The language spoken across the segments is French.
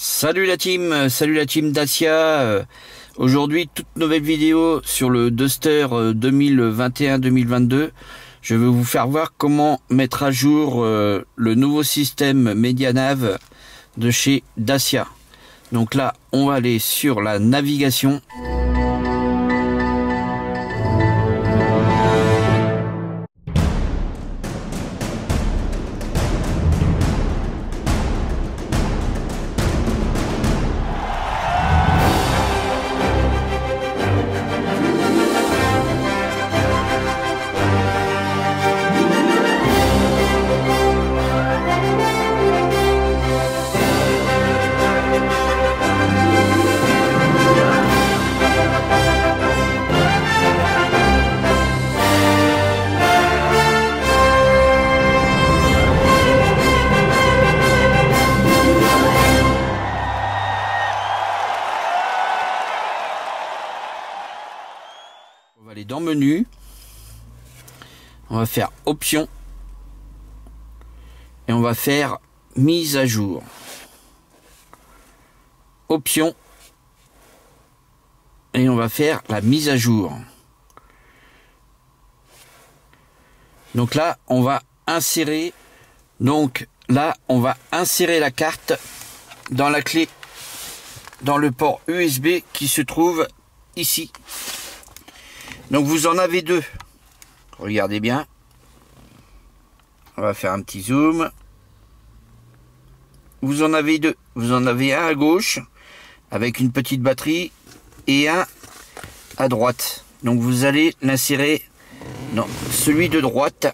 Salut la team Dacia. Aujourd'hui, toute nouvelle vidéo sur le Duster 2021-2022. Je vais vous faire voir comment mettre à jour le nouveau système Medianav de chez Dacia. Donc là, on va aller sur la navigation. On va aller dans menu, on va faire options et on va faire mise à jour. Options et on va faire la mise à jour. Donc là, on va insérer. Donc là, on va insérer la carte dans la clé, dans le port USB qui se trouve ici. Donc vous en avez deux. Regardez bien. On va faire un petit zoom. Vous en avez deux. Vous en avez un à gauche avec une petite batterie et un à droite. Donc vous allez l'insérer dans celui de droite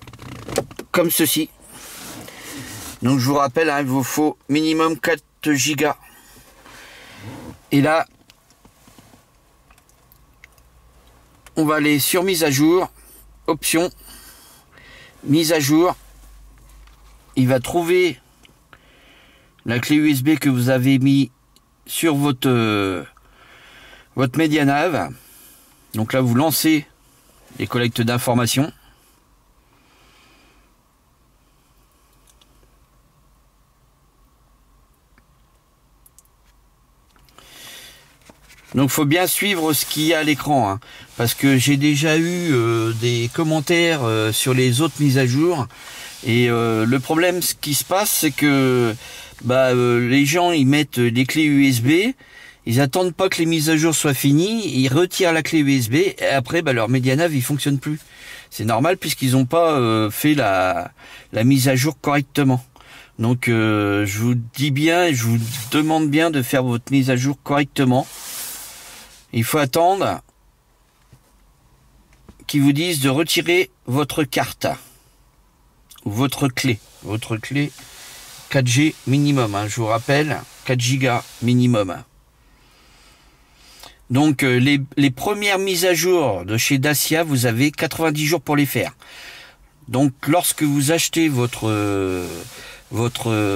comme ceci. Donc je vous rappelle, il vous faut minimum 4 Go. Et là, on va aller sur mise à jour, options, mise à jour. Il va trouver la clé USB que vous avez mis sur votre Medianav. Donc là, vous lancez les collectes d'informations. Donc faut bien suivre ce qu'il y a à l'écran, hein, parce que j'ai déjà eu des commentaires sur les autres mises à jour. Et le problème, ce qui se passe, c'est que les gens, ils mettent les clés USB, ils attendent pas que les mises à jour soient finies, ils retirent la clé USB, et après leur Medianav il fonctionne plus. C'est normal puisqu'ils n'ont pas fait la mise à jour correctement. Donc je vous dis bien, je vous demande bien de faire votre mise à jour correctement. Il faut attendre qu'ils vous disent de retirer votre carte ou votre clé 4G minimum, hein, je vous rappelle, 4 Go minimum. Donc les premières mises à jour de chez Dacia, vous avez 90 jours pour les faire. Donc lorsque vous achetez votre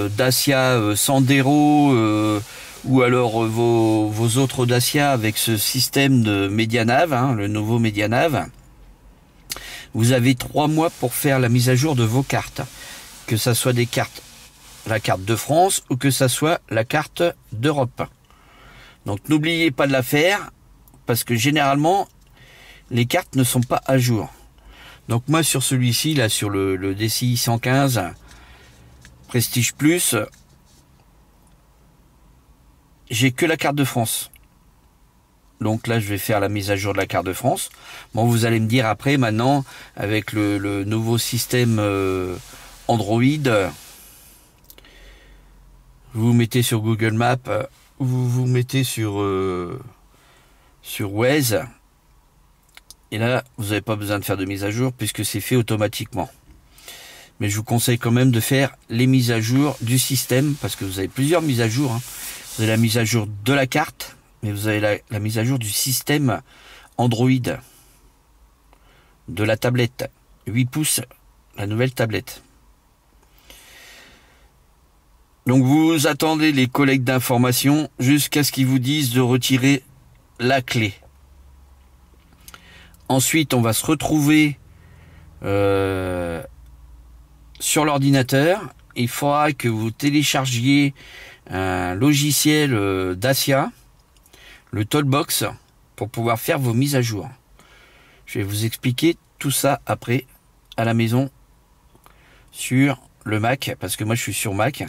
Dacia Sandero ou alors vos autres Dacia avec ce système de Medianav, hein, le nouveau Medianav, vous avez 3 mois pour faire la mise à jour de vos cartes, que ça soit des cartes, la carte de France ou que ça soit la carte d'Europe. Donc n'oubliez pas de la faire, parce que généralement les cartes ne sont pas à jour. Donc moi sur celui-ci, là sur le DCI 115 Prestige Plus, j'ai que la carte de France. Donc là, je vais faire la mise à jour de la carte de France. Bon, vous allez me dire après, maintenant, avec le nouveau système Android, vous mettez sur Google Maps, vous mettez sur Waze, et là, vous n'avez pas besoin de faire de mise à jour puisque c'est fait automatiquement. Mais je vous conseille quand même de faire les mises à jour du système, parce que vous avez plusieurs mises à jour, hein. Vous avez la mise à jour de la carte, mais vous avez la mise à jour du système Android, de la tablette 8 pouces, la nouvelle tablette. Donc vous attendez les collectes d'informations jusqu'à ce qu'ils vous disent de retirer la clé. Ensuite, on va se retrouver sur l'ordinateur. Il faudra que vous téléchargiez un logiciel Dacia, le Tollbox, pour pouvoir faire vos mises à jour. Je vais vous expliquer tout ça après à la maison sur le Mac, parce que moi je suis sur Mac,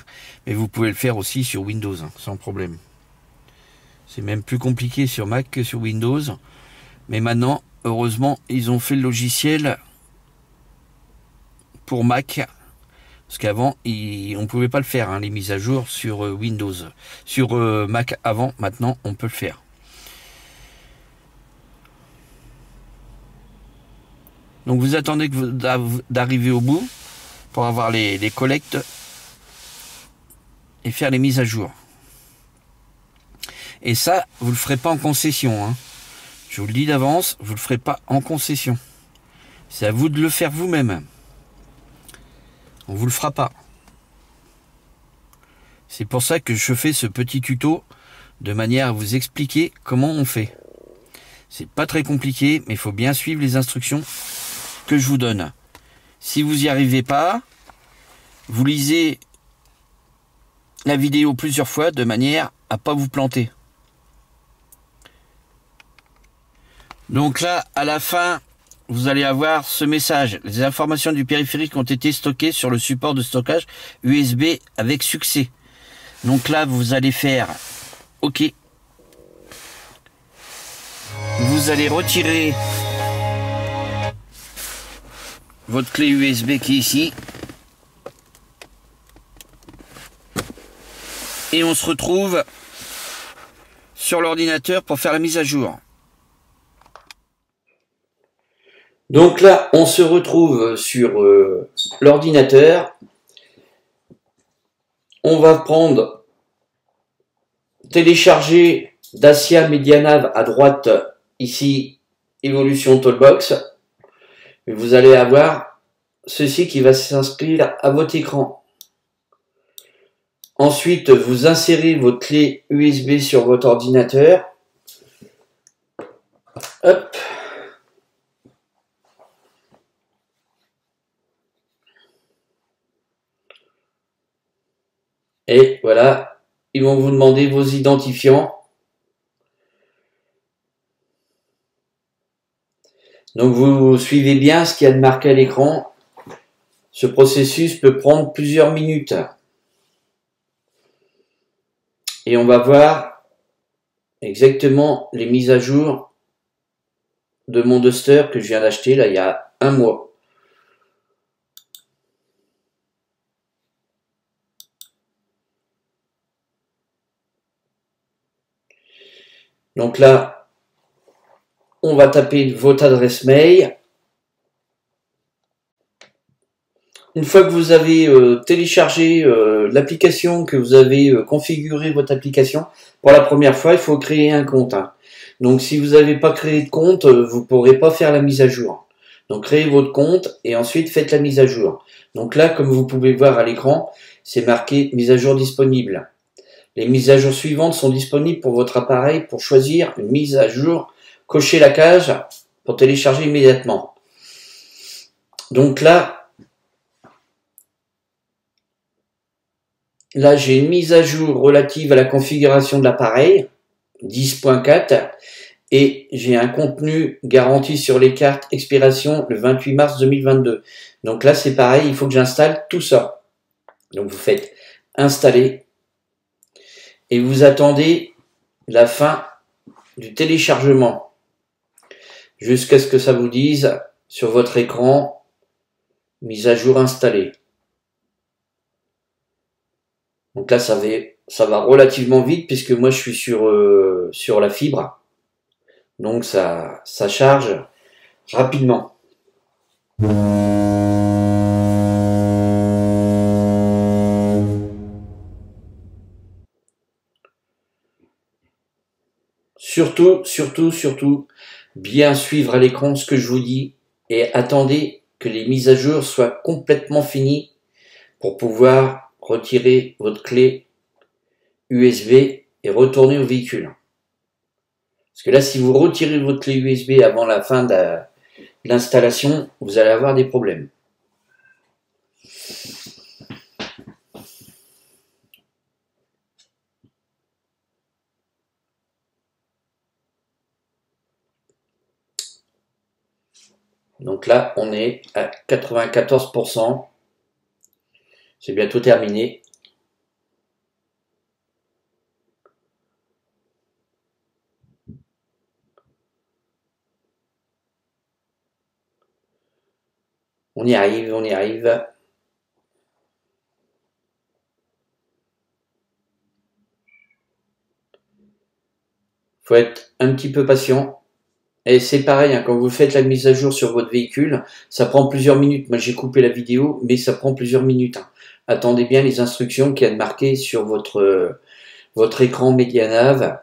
mais vous pouvez le faire aussi sur Windows, sans problème. C'est même plus compliqué sur Mac que sur Windows, mais maintenant, heureusement, ils ont fait le logiciel pour Mac, parce qu'avant, on ne pouvait pas le faire, les mises à jour sur Windows. Sur Mac avant, maintenant, on peut le faire. Donc vous attendez d'arriver au bout pour avoir les collectes et faire les mises à jour. Et ça, vous le ferez pas en concession. Je vous le dis d'avance, vous le ferez pas en concession. C'est à vous de le faire vous-même. On vous le fera pas. C'est pour ça que je fais ce petit tuto de manière à vous expliquer comment on fait. C'est pas très compliqué, mais il faut bien suivre les instructions que je vous donne. Si vous n'y arrivez pas, vous lisez la vidéo plusieurs fois de manière à pas vous planter. Donc là, à la fin, vous allez avoir ce message. Les informations du périphérique ont été stockées sur le support de stockage USB avec succès. Donc là, vous allez faire OK. Vous allez retirer votre clé USB qui est ici. Et on se retrouve sur l'ordinateur pour faire la mise à jour. Donc là, on se retrouve sur l'ordinateur. On va prendre, télécharger Dacia Medianav à droite, ici, Evolution Tollbox. Et vous allez avoir ceci qui va s'inscrire à votre écran. Ensuite, vous insérez votre clé USB sur votre ordinateur. Hop. Et voilà, ils vont vous demander vos identifiants. Donc vous suivez bien ce qu'il y a de marqué à l'écran. Ce processus peut prendre plusieurs minutes. Et on va voir exactement les mises à jour de mon Duster que je viens d'acheter là il y a un mois. Donc là, on va taper votre adresse mail. Une fois que vous avez téléchargé l'application, que vous avez configuré votre application, pour la première fois, il faut créer un compte. Donc si vous n'avez pas créé de compte, vous ne pourrez pas faire la mise à jour. Donc créez votre compte et ensuite faites la mise à jour. Donc là, comme vous pouvez voir à l'écran, c'est marqué mise à jour disponible. Les mises à jour suivantes sont disponibles pour votre appareil. Pour choisir une mise à jour, cochez la case pour télécharger immédiatement. Donc là, j'ai une mise à jour relative à la configuration de l'appareil, 10.4, et j'ai un contenu garanti sur les cartes, expiration le 28 mars 2022. Donc là, c'est pareil, il faut que j'installe tout ça. Donc vous faites installer, et vous attendez la fin du téléchargement, jusqu'à ce que ça vous dise sur votre écran, mise à jour installée. Donc là, ça va relativement vite puisque moi je suis sur la fibre. Donc ça charge rapidement. Surtout, bien suivre à l'écran ce que je vous dis et attendez que les mises à jour soient complètement finies pour pouvoir retirer votre clé USB et retourner au véhicule. Parce que là, si vous retirez votre clé USB avant la fin de l'installation, vous allez avoir des problèmes. Donc là, on est à 94%. C'est bientôt terminé. On y arrive, on y arrive. Faut être un petit peu patient. Et c'est pareil, hein, quand vous faites la mise à jour sur votre véhicule, ça prend plusieurs minutes. Moi, j'ai coupé la vidéo, mais ça prend plusieurs minutes. Hein. Attendez bien les instructions qu'il y a marquées sur votre écran MediaNav.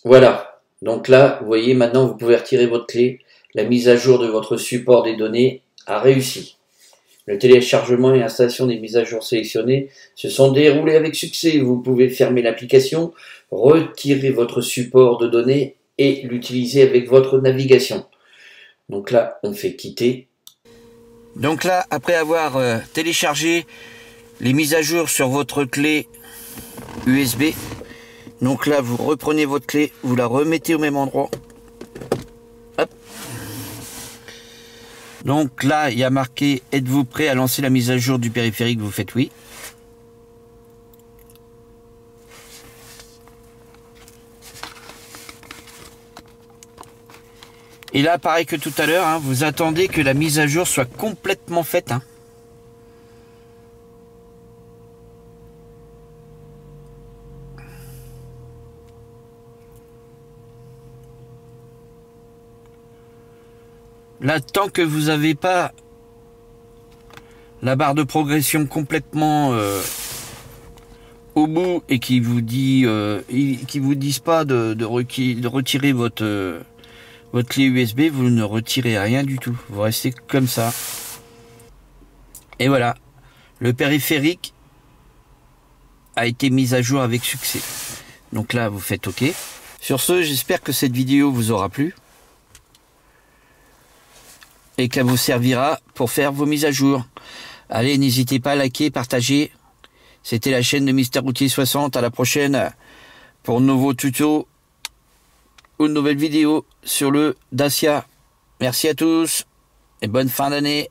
Voilà. Donc là, vous voyez, maintenant, vous pouvez retirer votre clé. La mise à jour de votre support des données a réussi. Le téléchargement et l'installation des mises à jour sélectionnées se sont déroulés avec succès. Vous pouvez fermer l'application, retirer votre support de données et l'utiliser avec votre navigation. Donc là, on fait quitter. Donc là, après avoir téléchargé les mises à jour sur votre clé USB, donc là, vous reprenez votre clé, vous la remettez au même endroit. Hop. Donc là, il y a marqué « Êtes-vous prêt à lancer la mise à jour du périphérique ?» Vous faites oui. Et là, pareil que tout à l'heure, hein, vous attendez que la mise à jour soit complètement faite. Hein. Là, tant que vous n'avez pas la barre de progression complètement au bout et qui vous dit, qui vous disent pas de retirer votre clé USB, vous ne retirez rien du tout. Vous restez comme ça. Et voilà, le périphérique a été mis à jour avec succès. Donc là, vous faites OK. Sur ce, j'espère que cette vidéo vous aura plu et qu'elle vous servira pour faire vos mises à jour. Allez, n'hésitez pas à liker, partager. C'était la chaîne de Mister Routier 60. À la prochaine pour de nouveaux tutos ou de nouvelles vidéos sur le Dacia. Merci à tous et bonne fin d'année.